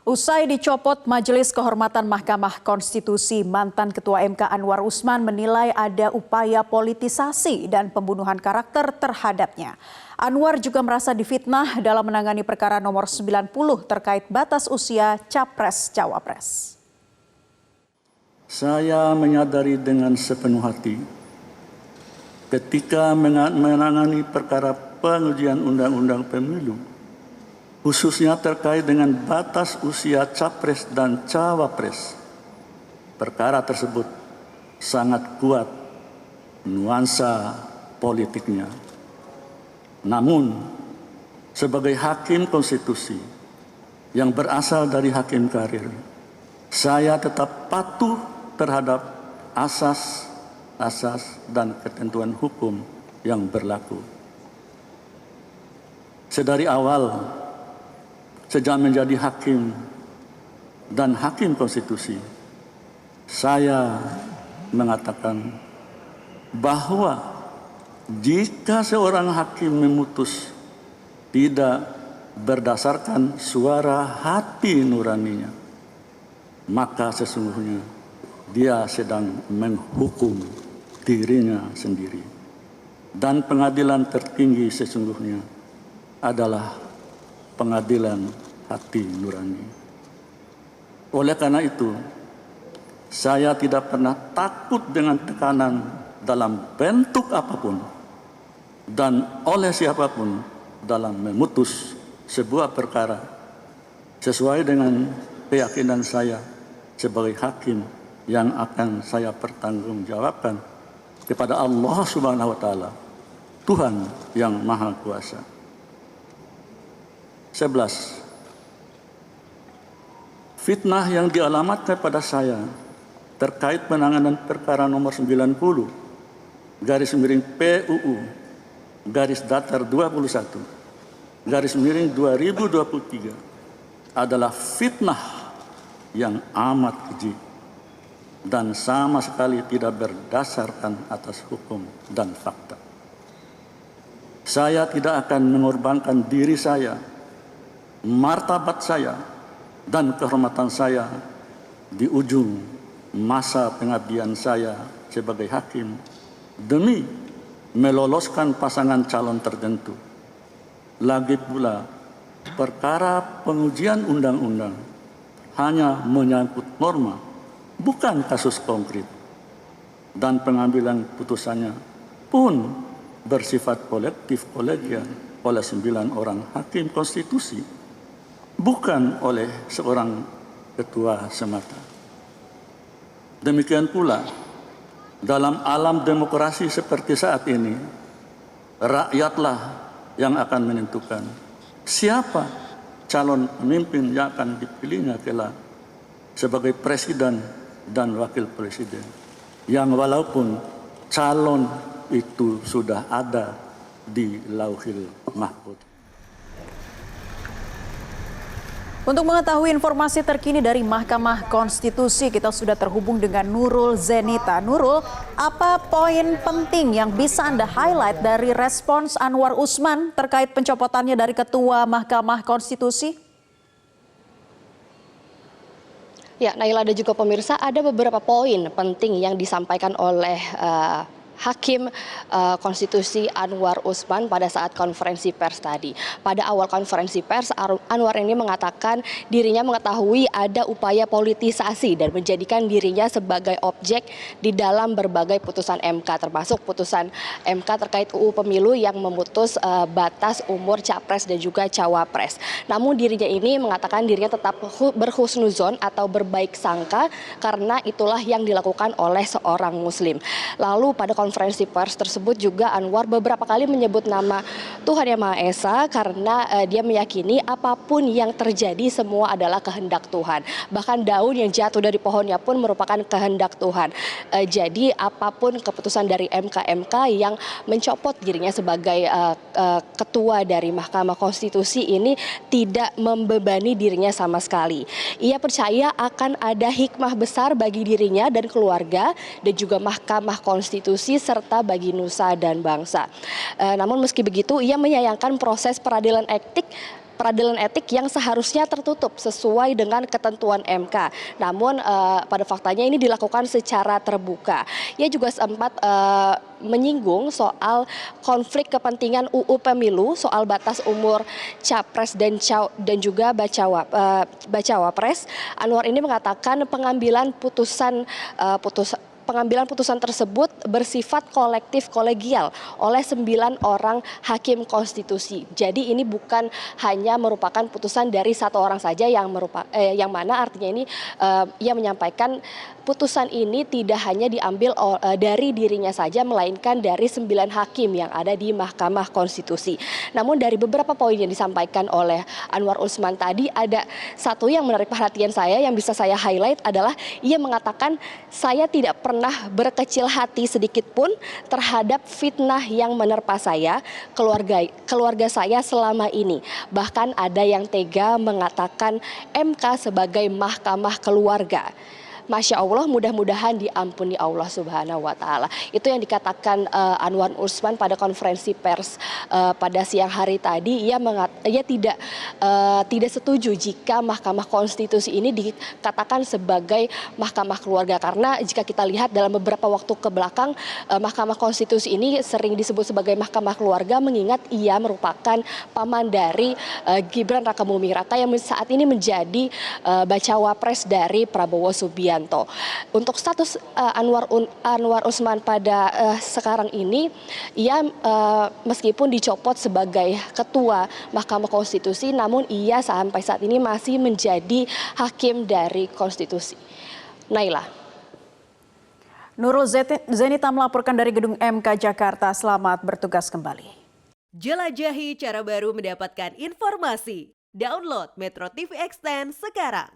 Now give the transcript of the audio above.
Usai dicopot Majelis Kehormatan Mahkamah Konstitusi, mantan Ketua MK Anwar Usman menilai ada upaya politisasi dan pembunuhan karakter terhadapnya. Anwar juga merasa difitnah dalam menangani perkara nomor 90 terkait batas usia Capres-Cawapres. Saya menyadari dengan sepenuh hati ketika menangani perkara pengujian Undang-Undang Pemilu, khususnya terkait dengan batas usia Capres dan Cawapres. Perkara tersebut sangat kuat nuansa politiknya. Namun, sebagai hakim konstitusi yang berasal dari hakim karir, saya tetap patuh terhadap asas dan ketentuan hukum yang berlaku. Sedari awal, sejak menjadi hakim dan hakim konstitusi, saya mengatakan bahwa jika seorang hakim memutus tidak berdasarkan suara hati nuraninya, maka sesungguhnya dia sedang menghukum dirinya sendiri. Dan pengadilan tertinggi sesungguhnya adalah pengadilan hati nurani. Oleh karena itu, saya tidak pernah takut dengan tekanan dalam bentuk apapun dan oleh siapapun dalam memutus sebuah perkara sesuai dengan keyakinan saya sebagai hakim yang akan saya pertanggungjawabkan kepada Allah Subhanahu wa taala, Tuhan yang Maha Kuasa. 11. Fitnah yang dialamatkan kepada saya terkait penanganan perkara nomor 90 garis miring PUU garis datar 21 garis miring 2023 adalah fitnah yang amat keji dan sama sekali tidak berdasarkan atas hukum dan fakta. Saya tidak akan mengorbankan diri saya, martabat saya, dan kehormatan saya di ujung masa pengabdian saya sebagai hakim demi meloloskan pasangan calon tertentu. Lagi pula, perkara pengujian undang-undang hanya menyangkut norma, bukan kasus konkret. Dan pengambilan putusannya pun bersifat kolektif kolegial oleh 9 orang hakim konstitusi, bukan oleh seorang ketua semata. Demikian pula, dalam alam demokrasi seperti saat ini, rakyatlah yang akan menentukan siapa calon pemimpin yang akan dipilihnya kelak sebagai presiden dan wakil presiden, yang walaupun calon itu sudah ada di Lauhil Mahfuz. Untuk mengetahui informasi terkini dari Mahkamah Konstitusi, kita sudah terhubung dengan Nurul Zenita. Nurul, apa poin penting yang bisa Anda highlight dari respons Anwar Usman terkait pencopotannya dari Ketua Mahkamah Konstitusi? Ya, Naila dan juga pemirsa, ada beberapa poin penting yang disampaikan oleh Hakim Konstitusi Anwar Usman pada saat konferensi pers tadi. Pada awal konferensi pers, Anwar ini mengatakan dirinya mengetahui ada upaya politisasi dan menjadikan dirinya sebagai objek di dalam berbagai putusan MK, termasuk putusan MK terkait UU Pemilu yang memutus batas umur Capres dan juga Cawapres. Namun dirinya ini mengatakan dirinya tetap berhusnuzon atau berbaik sangka karena itulah yang dilakukan oleh seorang Muslim. Lalu pada konferensi pers tersebut juga Anwar beberapa kali menyebut nama Tuhan Yang Maha Esa karena dia meyakini apapun yang terjadi semua adalah kehendak Tuhan. Bahkan daun yang jatuh dari pohonnya pun merupakan kehendak Tuhan. Jadi apapun keputusan dari MK yang mencopot dirinya sebagai ketua dari Mahkamah Konstitusi ini tidak membebani dirinya sama sekali. Ia percaya akan ada hikmah besar bagi dirinya dan keluarga dan juga Mahkamah Konstitusi serta bagi nusa dan bangsa. Namun meski begitu, ia menyayangkan proses peradilan etik peradilan etik yang seharusnya tertutup sesuai dengan ketentuan MK. Namun pada faktanya ini dilakukan secara terbuka. Ia juga sempat menyinggung soal konflik kepentingan UU Pemilu, soal batas umur capres dan juga bacawa pres. Anwar ini mengatakan pengambilan putusan tersebut bersifat kolektif kolegial oleh 9 orang hakim konstitusi. Jadi ini bukan hanya merupakan putusan dari satu orang saja yang mana artinya ini ia menyampaikan putusan ini tidak hanya diambil dari dirinya saja, melainkan dari 9 hakim yang ada di Mahkamah Konstitusi. Namun dari beberapa poin yang disampaikan oleh Anwar Usman tadi, ada satu yang menarik perhatian saya yang bisa saya highlight adalah ia mengatakan saya tidak pernah berkecil hati sedikit pun terhadap fitnah yang menerpa saya, keluarga saya selama ini. Bahkan ada yang tega mengatakan MK sebagai mahkamah keluarga. Masya Allah, mudah-mudahan diampuni Allah Subhanahu wa Ta'ala. Itu yang dikatakan Anwar Usman pada konferensi pers pada siang hari tadi. Ia tidak setuju jika Mahkamah Konstitusi ini dikatakan sebagai mahkamah keluarga, karena jika kita lihat dalam beberapa waktu ke belakang, Mahkamah Konstitusi ini sering disebut sebagai mahkamah keluarga mengingat ia merupakan paman dari Gibran Rakabuming Raka yang saat ini menjadi bacawa pres dari Prabowo Subianto. Untuk status Anwar Usman pada sekarang ini, ia meskipun dicopot sebagai ketua Mahkamah Konstitusi, namun ia sampai saat ini masih menjadi hakim dari konstitusi. Naila. Nurul Zenita melaporkan dari Gedung MK Jakarta. Selamat bertugas kembali. Jelajahi cara baru mendapatkan informasi. Download Metro TV Extend sekarang.